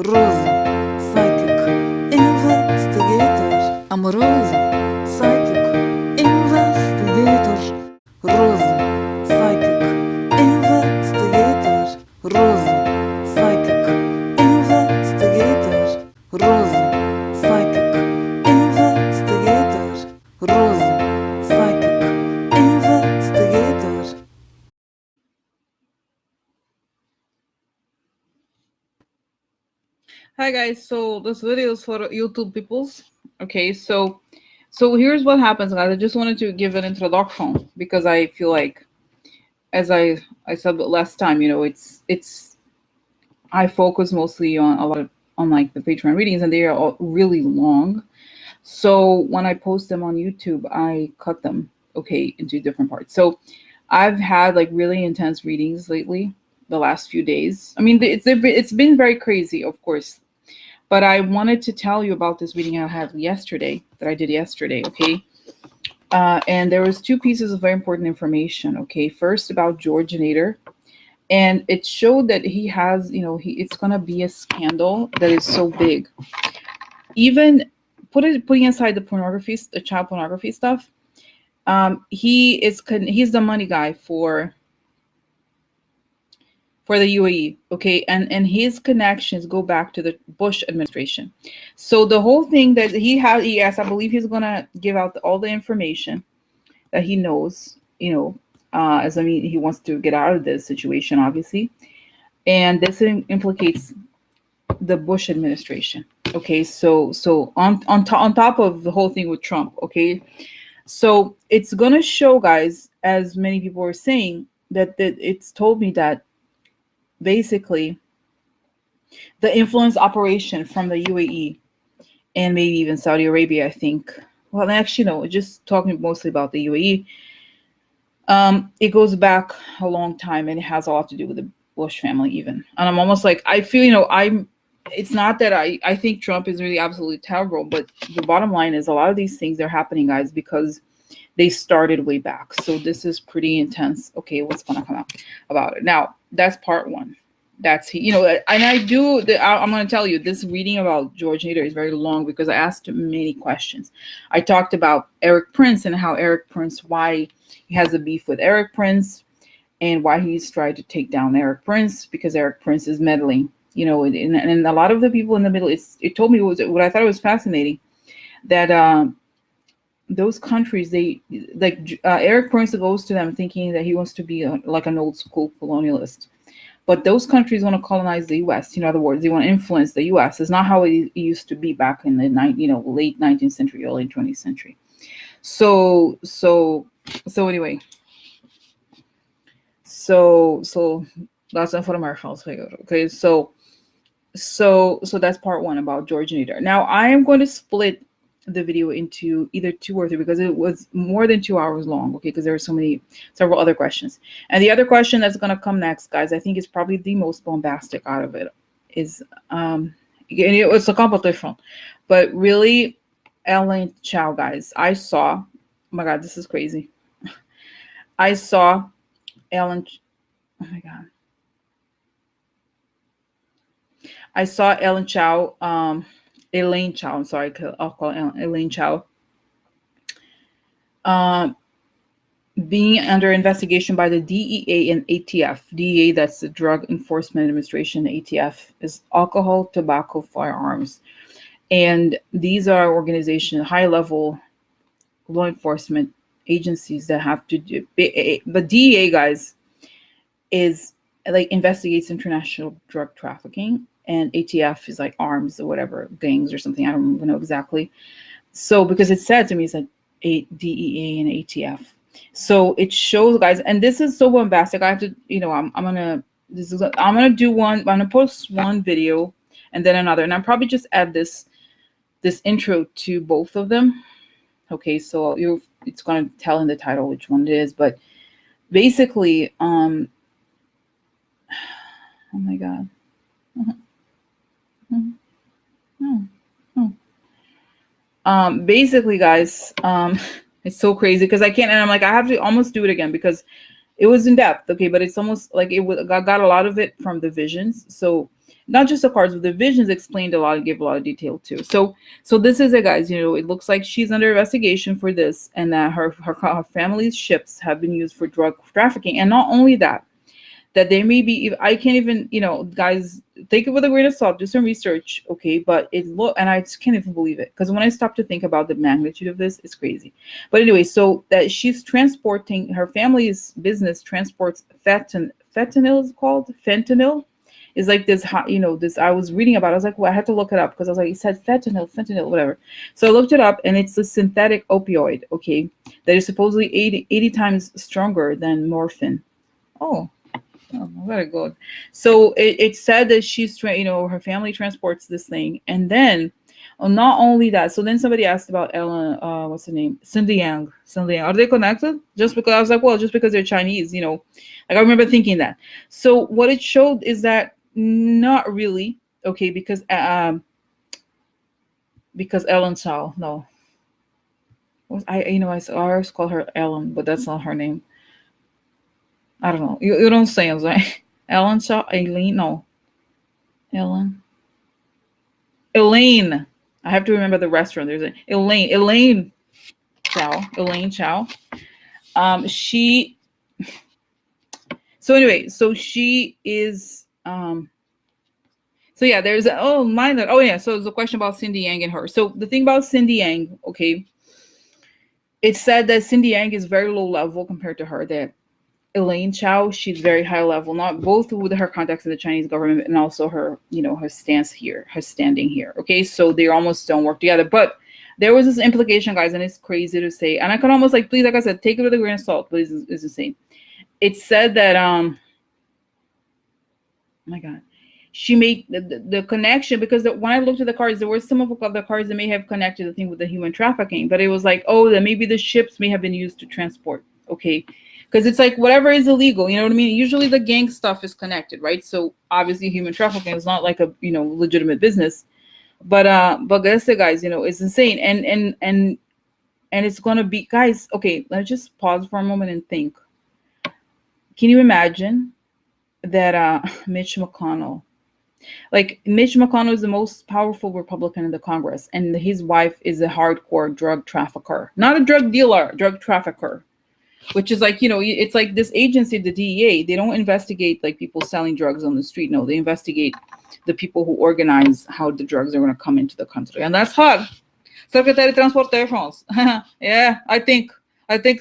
Rose, psychic investigator. I'm Rose, psychic investigator. Rose, psychic investigator. Rose, psychic investigator. Rose, psychic investigator. Rose, psychic investigator. Hi guys, so this video is for YouTube peoples. Okay, so here's what happens, guys. I just wanted to give an introduction because I feel like, as I said last time, it's I focus mostly on a lot of on like the Patreon readings, and they are all really long. So when I post them on YouTube, I cut them into different parts. So I've had like really intense readings lately, the last few days. I mean, it's been very crazy, of course. But I wanted to tell you about this reading I had yesterday, that I did yesterday, okay? And there was two pieces of very important information, okay? First, about George Nader. And it showed that he has, it's going to be a scandal that is so big. Even putting aside the child pornography stuff, he's the money guy for the UAE, okay, and his connections go back to the Bush administration. So the whole thing that yes, I believe he's gonna give out all the information that he knows, he wants to get out of this situation, obviously, and this implicates the Bush administration. Okay, so on top of the whole thing with Trump, okay, so it's gonna show, guys, as many people are saying, that it's told me that basically the influence operation from the UAE and maybe even Saudi Arabia, I think. Well, actually, no, just talking mostly about the UAE. It goes back a long time, and it has a lot to do with the Bush family even. And I'm almost like, I feel, it's not that I think Trump is really absolutely terrible, but the bottom line is a lot of these things are happening, guys, because they started way back. So this is pretty intense. Okay, what's going to come out about it? Now, that's part one. That's, and I'm going to tell you, this reading about George Nader is very long because I asked many questions. I talked about Eric Prince and how why he has a beef with Eric Prince, and why he's tried to take down Eric Prince, because Eric Prince is meddling, and a lot of the people in the Middle East, it told me what I thought was fascinating, that those countries, they like Eric Prince goes to them thinking that he wants to be like an old school colonialist. But those countries want to colonize the U.S. In other words, they want to influence the U.S. It's not how it used to be back in the late 19th century, early 20th century. So anyway, so that's enough for the marshals. Okay, so that's part one about George Nader. Now I am going to split the video into either 2 or 3 because it was more than 2 hours long, okay, because there are several other questions. And the other question that's going to come next, guys, I think is probably the most bombastic out of it, is it's a competition, but really, Elaine Chao, guys, oh my god, this is crazy. I saw Elaine, oh my god, I saw Elaine Chao, I'm sorry, I'll call Elaine Chao, being under investigation by the DEA and ATF. DEA, that's the Drug Enforcement Administration. ATF is alcohol, tobacco, firearms. And these are organizations, high-level law enforcement agencies that have to do. But DEA, guys, is like investigates international drug trafficking, and ATF is like arms or whatever, gangs or something. I don't even know exactly. So because it said to me, it's like DEA and ATF. So it shows, guys, and this is so bombastic. I have to, I'm gonna do one. I'm gonna post one video and then another, and I'll probably just add this intro to both of them. Okay, so it's gonna tell in the title which one it is, but basically, oh my god. Basically, guys, it's so crazy because I can't, and I'm like, I have to almost do it again because it was in depth, okay, but it's almost like got a lot of it from the visions. So not just the cards, but the visions explained a lot, gave a lot of detail too. So this is it, guys. It looks like she's under investigation for this, and that her family's ships have been used for drug trafficking. And not only that, that there may be, I can't even, guys, take it with a grain of salt, do some research, okay? But and I just can't even believe it, because when I stop to think about the magnitude of this, it's crazy. But anyway, so that she's transporting, her family's business transports fentanyl is called fentanyl. Is like this hot, this I was reading about. I was like, well, I had to look it up because I was like, it said fentanyl, whatever. So I looked it up, and it's a synthetic opioid, okay, that is supposedly 80 times stronger than morphine. Oh, very good. So it said that her family transports this thing, and then, not only that. So then somebody asked about Ellen, what's her name, Cindy Yang. Are they connected? Just because I was like, well, just because they're Chinese, like I remember thinking that. So what it showed is that not really, okay, because Elaine Chao, no, I always call her Ellen, but that's not her name. I don't know. You don't say it, right? Elaine Chao, Elaine, no. Elaine. I have to remember the restaurant. There's Elaine Chao. She. So anyway, so she is. So yeah, there's mine. Oh yeah, so there's a question about Cindy Yang and her. So the thing about Cindy Yang, okay, it said that Cindy Yang is very low level compared to her. That Elaine Chao, she's very high level, not both with her contacts in the Chinese government and also her, her standing here. Okay, so they almost don't work together. But there was this implication, guys, and it's crazy to say. And I can almost please, like I said, take it with a grain of salt, but it's insane. It said that oh my God, she made the connection, because when I looked at the cards, there were some of the cards that may have connected the thing with the human trafficking, but it was like, oh, that maybe the ships may have been used to transport. Okay. Because it's like whatever is illegal, you know what I mean? Usually the gang stuff is connected, right? So obviously human trafficking is not like a legitimate business, but that's it, guys. It's insane, and it's gonna be, guys. Okay, let's just pause for a moment and think. Can you imagine that Mitch McConnell is the most powerful Republican in the Congress, and his wife is a hardcore drug trafficker, not a drug dealer, drug trafficker. Which is like, it's like this agency, the DEA, they don't investigate like people selling drugs on the street. No, they investigate the people who organize how the drugs are going to come into the country. And that's hard. Secretary of Transportation. Yeah, I think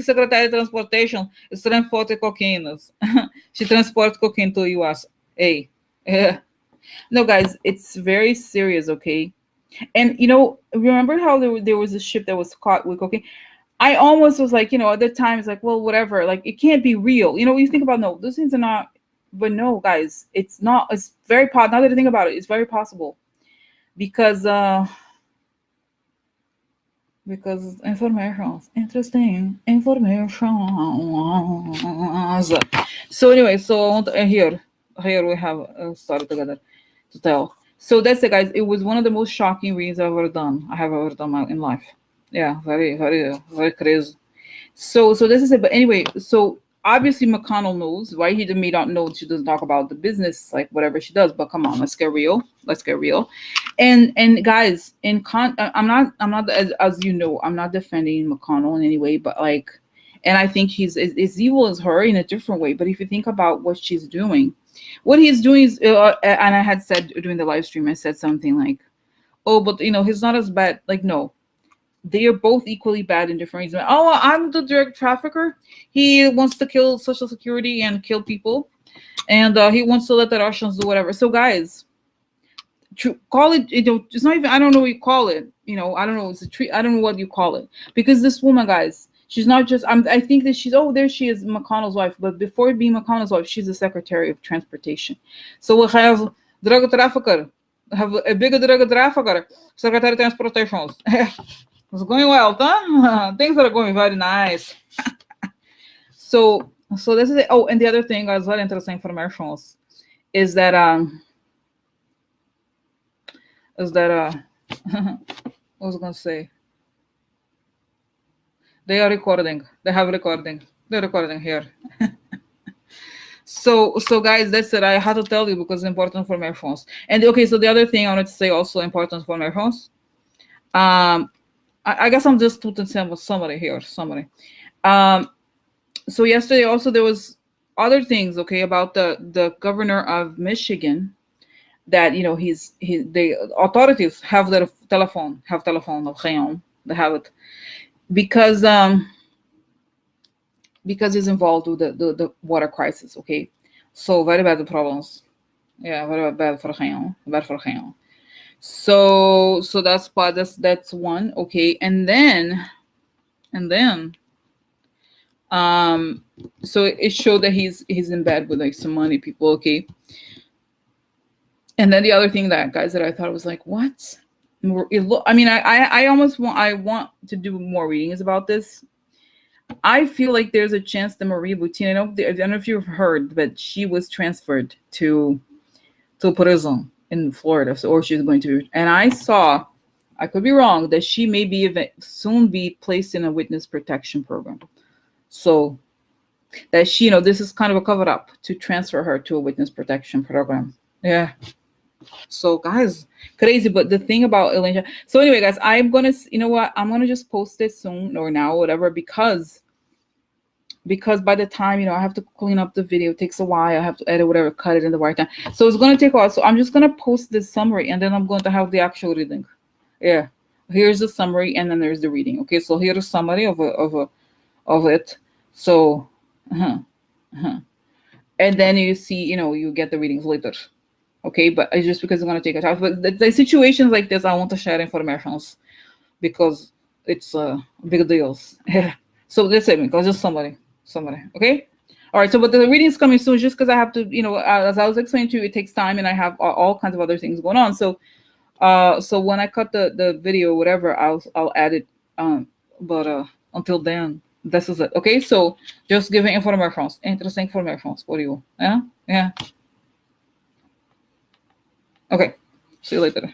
Secretary of Transportation is transporting cocaine. She transports cocaine to US. Hey. Yeah. No, guys, it's very serious, okay? And, remember how there was a ship that was caught with cocaine? I almost was like, at the time, it's like, well, whatever. Like, it can't be real. You think about, no, those things are not. But no, guys, it's not. It's very possible. Now that I think about it, it's very possible. Because information. Interesting information. So anyway, so here we have a story together to tell. So that's it, guys. It was one of the most shocking reads I have ever done in life. Yeah, very, very, very crazy. So this is it. But anyway, so obviously McConnell knows, right? He may not know she doesn't talk about the business, like whatever she does. But come on, let's get real. And guys, I'm not as you know, I'm not defending McConnell in any way, but like, and I think he's as evil as her in a different way. But if you think about what she's doing, what he's doing is, and I had said during the live stream, I said something like, oh, but he's not as bad. Like, no. They are both equally bad in different reasons. Oh, I'm the drug trafficker. He wants to kill Social Security and kill people, and he wants to let the Russians do whatever. So, guys, call it. It's not even. I don't know what you call it. I don't know. It's a treat. I don't know what you call it, because this woman, guys, she's not just. I think that she's. Oh, there she is, McConnell's wife. But before being McConnell's wife, she's the Secretary of Transportation. So we have drug trafficker. Have a bigger drug trafficker, Secretary of Transportation. It's going well, huh? Things are going very nice. So this is it. Oh, and the other thing, as very interesting information is that what was I gonna say? They are recording. They have recording. They're recording here. So guys, that's it. I had to tell you because it's important for my phones. And okay, so the other thing I wanted to say also important for my phones. I guess I'm just putting some summary here. Summary. Um, so yesterday also there was other things, okay, about the governor of Michigan, that the authorities have their telephone of Rayon. They have it because he's involved with the water crisis, okay. So very bad problems. Yeah, very bad for Rayon. Bad for Rayon. So that's part, that's one, okay. And then um so it showed that he's in bed with like some money people, okay. And then the other thing that, guys, that I thought was like, what? I mean, I almost want to do more readings about this. I feel like there's a chance that Marie Boutine, I don't know if you've heard, but she was transferred to prison in Florida, so, or she's going to. And I could be wrong, that she may soon be placed in a witness protection program. So that she, this is kind of a cover up to transfer her to a witness protection program. Yeah. So guys, crazy. But the thing about Elaine, so anyway, guys, I'm gonna, I'm gonna just post it soon or now, or whatever, because by the time, I have to clean up the video, it takes a while, I have to edit, whatever, cut it in the right time, so it's going to take a while. So I'm just going to post this summary, and then I'm going to have the actual reading. Yeah, here's the summary, and then there's the reading. Okay, so here's a summary of it. So and then you see, you get the readings later. Okay, but it's just because it's going to take a time. But the situations like this, I want to share informations because it's big deals. Yeah. So that's it, because just somebody. Okay. All right. So, but the reading is coming soon, just because I have to, as I was explaining to you, it takes time, and I have all kinds of other things going on. So, so when I cut the video, whatever, I'll add it. But until then, this is it. Okay. So just giving informations, interesting informations for you. Yeah. Yeah. Okay. See you later.